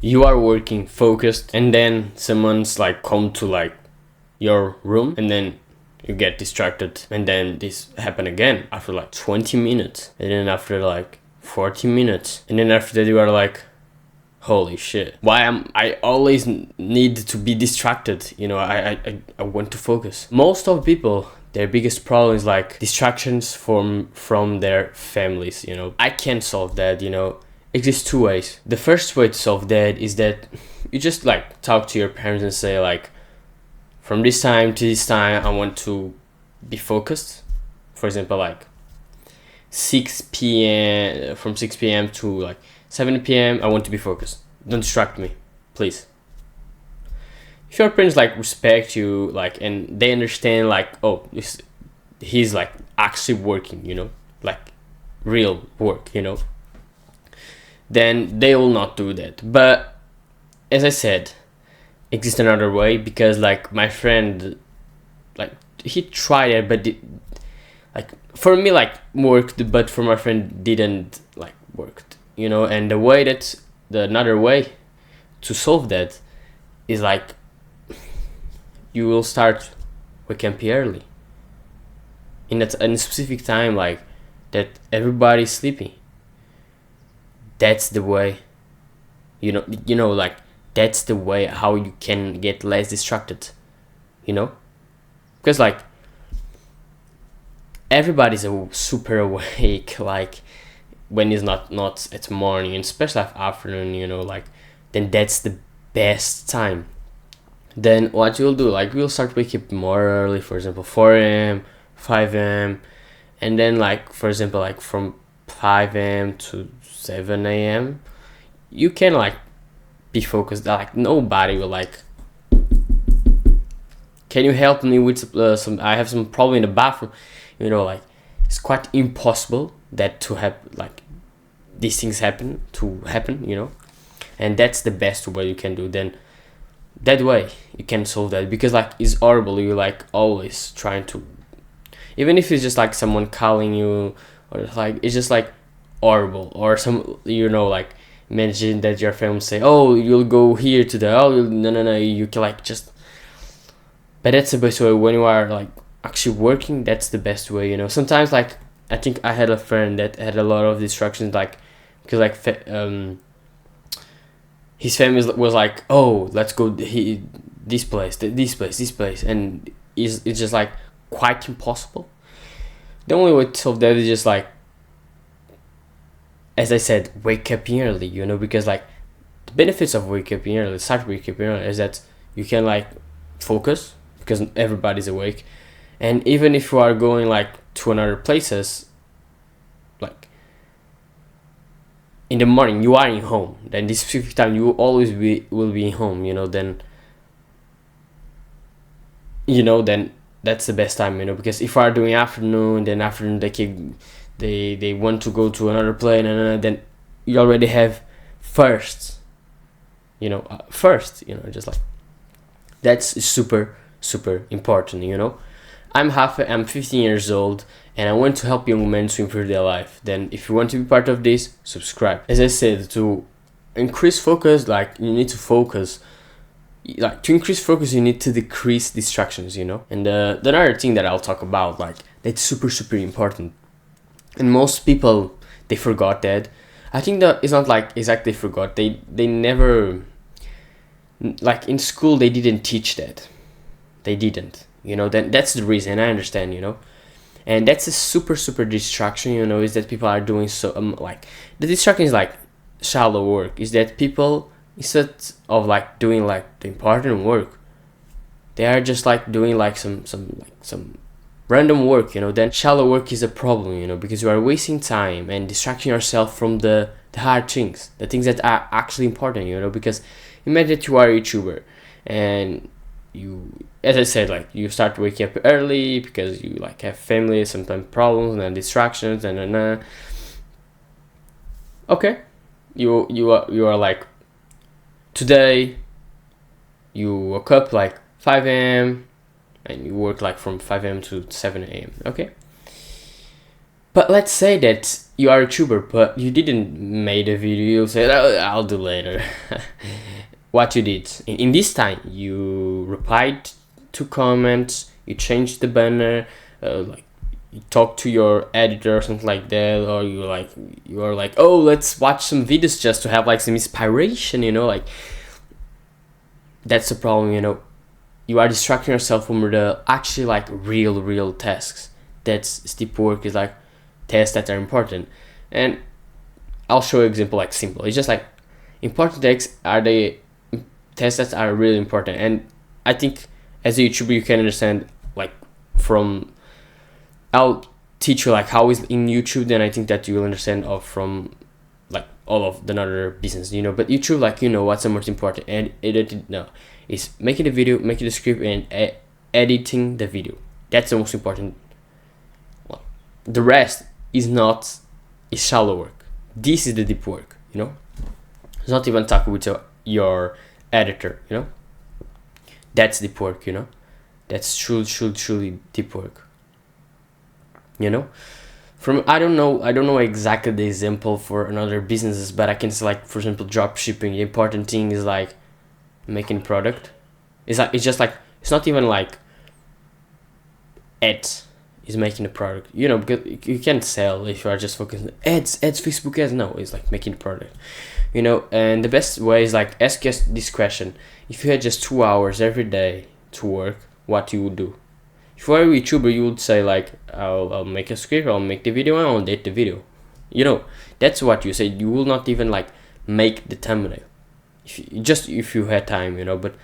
you are working focused, and then someone's like come to like your room, and then you get distracted, and then this happen again after like 20 minutes, and then after like 40 minutes, and then after that you are like, holy shit, why am I always need to be distracted? I want to focus. Most of people, their biggest problem is like distractions from their families. I can't solve that. Exists two ways. The first way to solve that is that you just like talk to your parents and say like, from this time to this time I want to be focused. For example, like 6 p.m. from 6 p.m. to like 7 p.m. I want to be focused. Don't distract me, please. If your parents like respect you, like, and they understand like, oh, he's like actually working, like real work, then they will not do that. But as I said, exists another way, because like my friend, like he tried it, but like for me like worked, but for my friend didn't like worked. And the another way to solve that is like, you will start waking up early in a specific time, like that everybody's sleeping. That's the way, like that's the way how you can get less distracted, because like everybody's super awake, like when it's not at morning, and especially afternoon, like then that's the best time. Then what you'll do, like we'll start waking up more early, for example 4 a.m, 5 a.m, and then like for example like from 5 a.m to 7 a.m you can like be focused. Like nobody will like, can you help me with some, I have some problem in the bathroom, like it's quite impossible that to have like these things happen, and that's the best way you can do. Then that way you can solve that, because like it's horrible, you like always trying to, even if it's just like someone calling you, or like it's just like horrible, or some, like imagine that your family say, oh, you'll go here to the, oh no, you can like just, but that's the best way when you are like actually working. That's the best way. Sometimes like I think I had a friend that had a lot of distractions, like because like his family was like, oh, let's go this place, and it's just like quite impossible. The only way to solve that is just like, as I said, wake up early, because like the benefits of wake up early, start wake up early, is that you can like focus because everybody's awake, and even if you are going like to another places, like in the morning you are in home, then this specific time you always will be in home, then that's the best time, because if you are doing afternoon, then afternoon they want to go to another plane, and then you already have first, just like that's super important. I'm 15 years old, and I want to help young men to improve their life. Then if you want to be part of this, subscribe. As I said, to increase focus, like you need to focus, like to increase focus you need to decrease distractions, and the other thing that I'll talk about, like that's super important, and most people, they forgot that. I think that it's not like exactly forgot, they never, like in school they didn't teach that, they didn't, then that's the reason. I understand, and that's a super distraction, is that people are doing so like the distraction is like shallow work, is that people, instead of like doing like the important work, they are just like doing like some random work, then shallow work is a problem, because you are wasting time and distracting yourself from the hard things, the things that are actually important, because imagine that you are a YouTuber, and you, as I said, like you start waking up early because you like have family, sometimes problems and distractions, and okay, you are like, today you woke up like 5 a.m and you work like from 5 a.m to 7 a.m, okay, but let's say that you are a YouTuber, but you didn't made a video. You said, "Oh, I'll do later." What you did in this time, you replied to comments, you changed the banner, like you talk to your editor or something like that, or you are like, oh, let's watch some videos just to have like some inspiration, like that's the problem, you are distracting yourself from the actually like real tasks. That's deep work, is like tasks that are important. And I'll show you an example, like simple. It's just like important tasks are the tasks that are really important. And I think as a YouTuber you can understand, like from I'll teach you like how is in YouTube, then I think that you will understand from like all of the other business, but YouTube, like, what's the most important. And is making the video, making the script, and editing the video. That's the most important. Well, the rest is shallow work. This is the deep work, it's not even talking with your editor, that's deep work, that's truly deep work. From I don't know exactly the example for another businesses, but I can say, like, for example, drop shipping. The important thing is like making product. It's not even like ads, is making a product, because you can't sell if you are just focused on ads, Facebook ads. No, it's like making a product, and the best way is like ask us this question: if you had just 2 hours every day to work, what you would do? If you are a YouTuber, you would say like, I'll make a script, I'll make the video, and I'll edit the video. That's what you say. You will not even like make the thumbnail, if you had time, but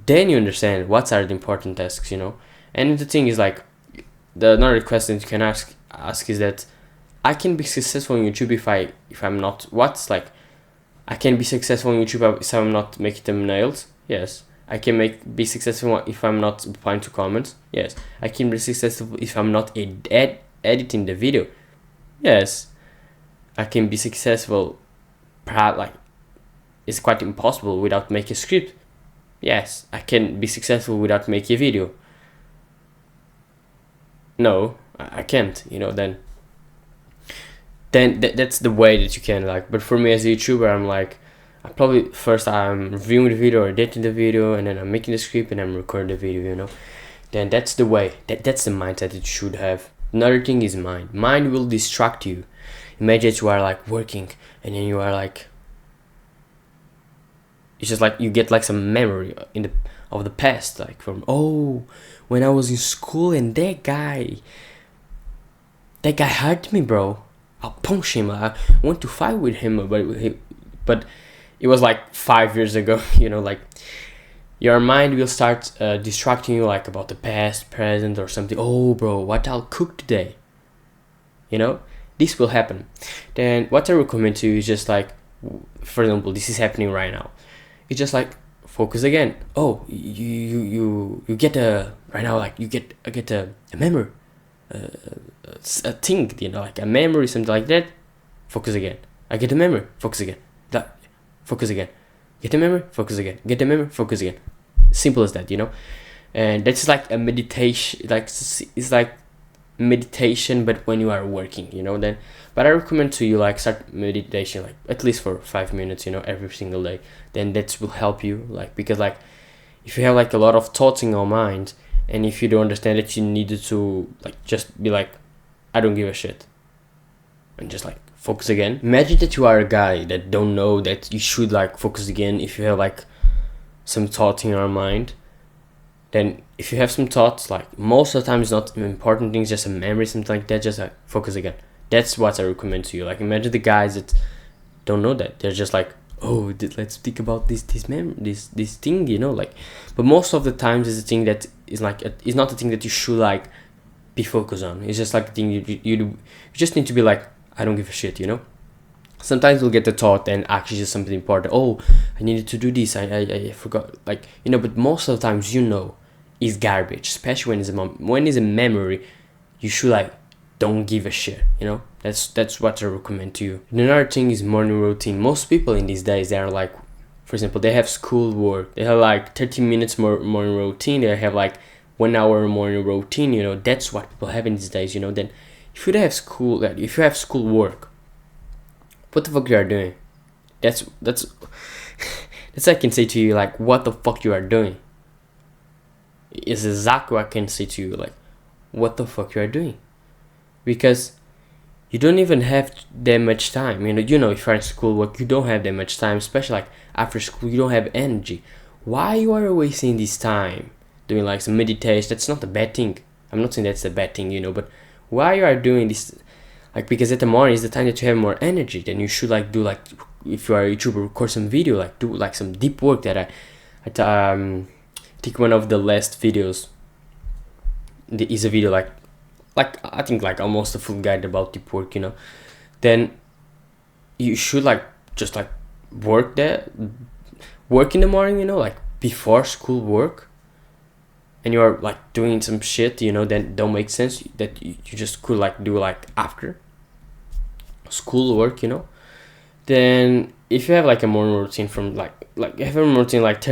then you understand what are the important tasks, And the thing is, like, another question you can ask is that I can be successful on YouTube if I'm not, I can be successful on YouTube if I'm not making thumbnails. Yes. I can be successful if I'm not replying to comments. Yes. I can be successful if I'm not editing the video. Yes. I can be successful, perhaps, like, it's quite impossible without making a script. Yes. I can be successful without making a video. No, I can't, then that's the way that you can, like. But for me as a YouTuber, I'm like, I'm reviewing the video or editing the video, and then I'm making the script and I'm recording the video, Then that's the way, that's the mindset that you should have. Another thing is mind will distract you. Imagine that you are like working, and then you are like, it's just like you get like some memory of the past, like from, oh, when I was in school and that guy hurt me, bro. I'll punch him. I went to fight with him, but it was like 5 years ago, like your mind will start distracting you, like about the past, present, or something. Oh, bro, what I'll cook today, this will happen. Then what I recommend to you is just like, for example, this is happening right now. It's just like, focus again. Oh, you get right now, like you get a memory, a thing, like a memory, something like that. Focus again. I get a memory. Focus again. Focus again. Get a memory. Focus again. Get a memory. Focus again. Simple as that, And that's like a meditation. Like, it's like meditation, but when you are working, Then, but I recommend to you, like, start meditation, like at least for 5 minutes, every single day. Then that will help you, like, because like if you have like a lot of thoughts in your mind, and if you don't understand it, you needed to like just be like, I don't give a shit, and just like focus again. Imagine that you are a guy that don't know that you should like focus again. If you have like some thoughts in your mind, then if you have some thoughts, like most of the time it's not important things, just a memory, something like that, just like focus again. That's what I recommend to you. Like, imagine the guys that don't know that. They're just like, oh, let's think about this thing, like. But most of the times it's a thing that is like, it's not a thing that you should like be focused on. It's just like a thing you just need to be like, I don't give a shit, Sometimes we'll get the thought and actually just something important. Oh, I needed to do this. I forgot, like, But most of the times, is garbage. Especially when it's a memory, you should like don't give a shit. That's what I recommend to you. And another thing is morning routine. Most people in these days, they are like, for example, they have school work. They have like 30 minutes morning routine. They have like 1 hour morning routine. That's what people have in these days. Then if you have school, like if you have school work, what the fuck you are doing? That's that's I can say to you, like, what the fuck you are doing is exactly what I can say to you, like, what the fuck you are doing, because you don't even have that much time. If you're in school work, you don't have that much time, especially like after school, you don't have energy. Why you are wasting this time doing like some meditation? That's not a bad thing. I'm not saying that's a bad thing, but why you are doing this? Like, because at the morning is the time that you have more energy. Then you should like do, like, if you are a YouTuber, record some video, like do like some deep work that I think one of the last videos is a video like I think like almost a full guide about deep work. Then you should like just like work in the morning, like before school work, and you're like doing some shit, that don't make sense, that you just could like do like after school work. Then if you have like a morning routine from like you have a routine like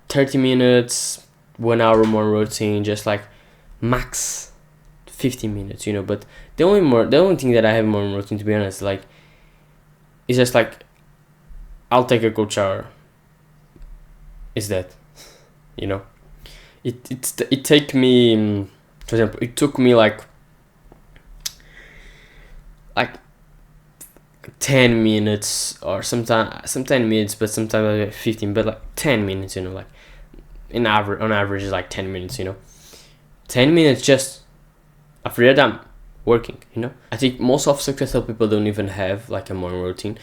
30 minutes, 1 hour more routine, just like max 15 minutes, but the only thing that I have more routine, to be honest, like, is just like I'll take a cold shower. Is that, it take me, for example, it took me like 10 minutes, or sometimes some 10 minutes, but sometimes like 15, but like 10 minutes, like on average is like 10 minutes, 10 minutes just after that I'm working. I think most of successful people don't even have like a morning routine.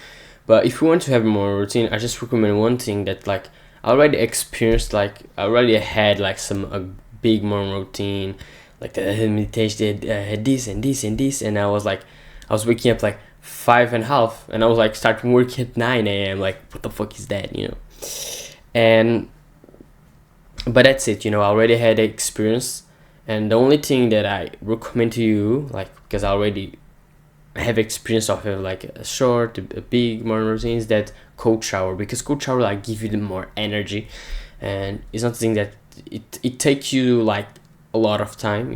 But if you want to have a morning routine, I just recommend one thing that, like, I already experienced, like I already had like some a big morning routine, like the meditation, had this and this and this, and I was waking up like 5:30, and I was like starting working at 9 a.m. Like, what the fuck is that, but that's it, I already had experience, and the only thing that I recommend to you, like, because I already have experience of like a short, a big morning routine, is that cold shower, because cold shower like give you the more energy, and it's not something that it takes you like a lot of time,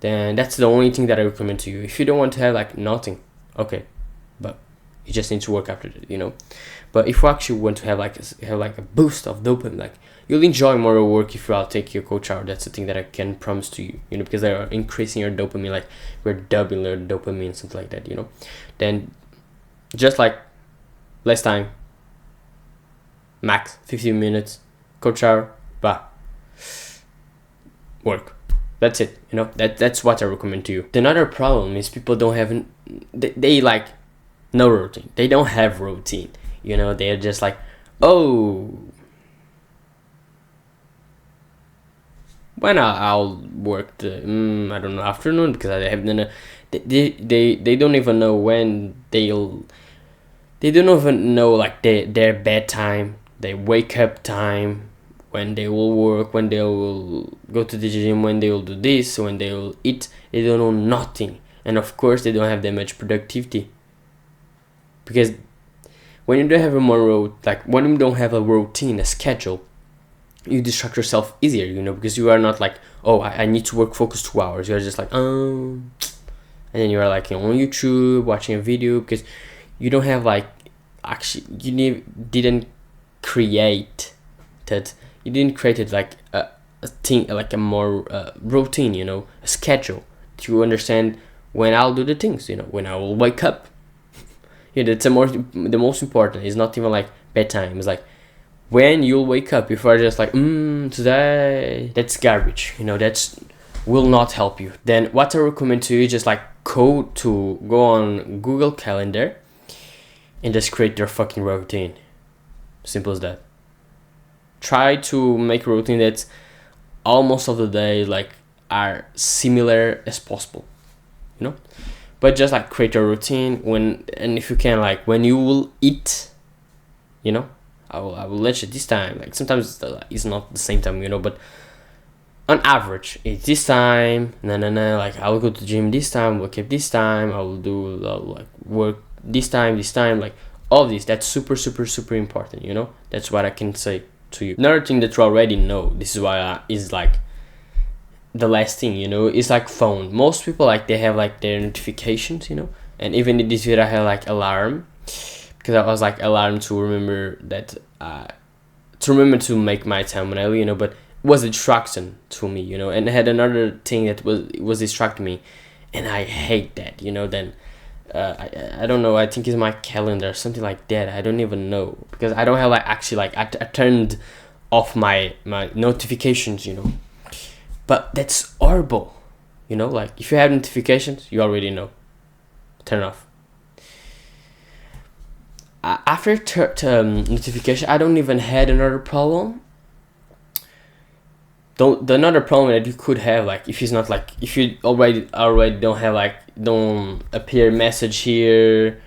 then that's the only thing that I recommend to you. If you don't want to have like nothing, okay, but you just need to work after that, but if you actually want to have like a boost of dopamine, like, you'll enjoy more your work if you'll take your cold shower. That's the thing that I can promise to you, because they are increasing your dopamine, like we're doubling your dopamine, something like that, then just like less time, max 15 minutes, cold shower, blah, work. That's it, that's what I recommend to you. Another problem is people don't have they like no routine. They don't have routine, they're just like, oh, when I'll work the I don't know, afternoon, because I haven't they don't even know when they don't even know like their bedtime, their wake up time, when they will work, when they will go to the gym, when they will do this, when they will eat. They don't know nothing, and of course they don't have that much productivity, because when you don't have when you don't have a routine, a schedule, you distract yourself easier, because you are not like, oh, I need to work focus 2 hours. You're just like, and then you are like on YouTube watching a video, because you don't have like, actually, didn't create that. You didn't create it like a thing, like a more routine, a schedule to understand when I'll do the things, when I will wake up. That's the most important. It's not even like bedtime. It's like when you'll wake up. If you're just like, today, that's garbage. That's will not help you. Then what I recommend to you is just like go on Google Calendar and just create your fucking routine. Simple as that. Try to make a routine that's almost of the day like are similar as possible, but just like create a routine and if you can, like when you will eat, I will let you this time. Like sometimes it's not the same time, but on average it's this time. Like I will go to the gym this time, wake up this time, I will do like work this time, like all this. That's super important. That's what I can say to you. Another thing that you already know, this is why is like the last thing, you know, is like phone. Most people like they have like their notifications, you know, and even in this video I had like alarm, because I was like alarm to remember that to remember to make my thumbnail, you know, but it was a distraction to me, you know, and I had another thing that was distracting me, and I hate that, you know. Then I don't know, I think it's my calendar, something like that, I don't even know, because I don't have like actually like I turned off my notifications, you know. But that's horrible, you know. Like if you have notifications, you already know, turn off. After notification, I don't even had another problem. The another problem that you could have, like if it's not like, if you already don't have like, don't appear messages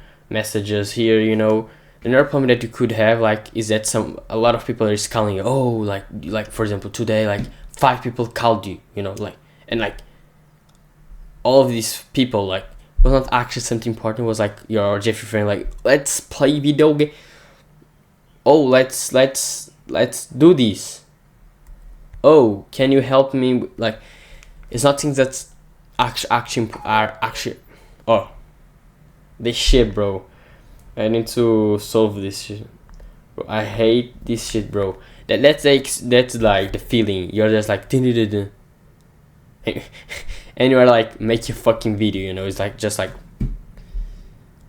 here, you know. Another problem that you could have like is that a lot of people is calling you. Oh, like for example today, like 5 people called you, you know, like, and like all of these people like was not actually something important, was like your Jeffrey friend, like let's play video game. Oh, let's do this. Oh, can you help me? Like, it's not things that's actually oh, this shit, bro. I need to solve this shit. Bro, I hate this shit, bro. That's like the feeling. You're just like and you're like, make your fucking video, you know. It's like just like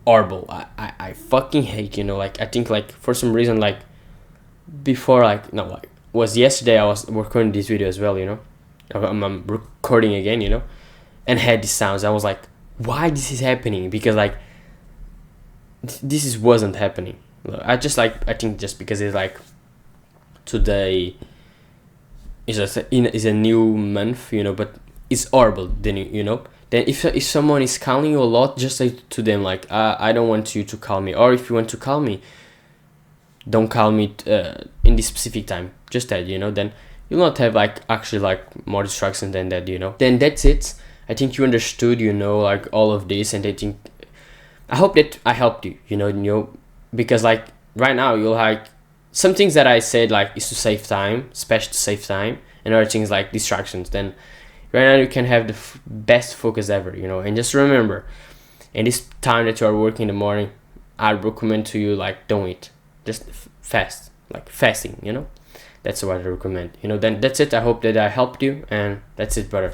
horrible. I fucking hate, you know. Like I think like for some reason, like before, like no, like was yesterday I was recording this video as well, you know. I'm recording again, you know, and had these sounds. I was like, why this is happening? Because like this wasn't happening. I think just because it's like today is a new month, you know, but it's horrible. Then you know, then if someone is calling you a lot, just say to them like, I don't want you to call me, or if you want to call me, don't call me in this specific time. Just that, you know. Then you'll not have like actually like more distractions than that, you know. Then that's it. I think you understood, you know, like all of this, and I hope that I helped you, you know, because like right now you'll like some things that I said like is to save time, especially to save time, and other things like distractions. Then right now you can have the best focus ever, you know. And just remember, in this time that you are working in the morning, I recommend to you like don't eat, just fast, like fasting, you know. That's what I recommend, you know. Then that's it. I hope that I helped you, and that's it, brother.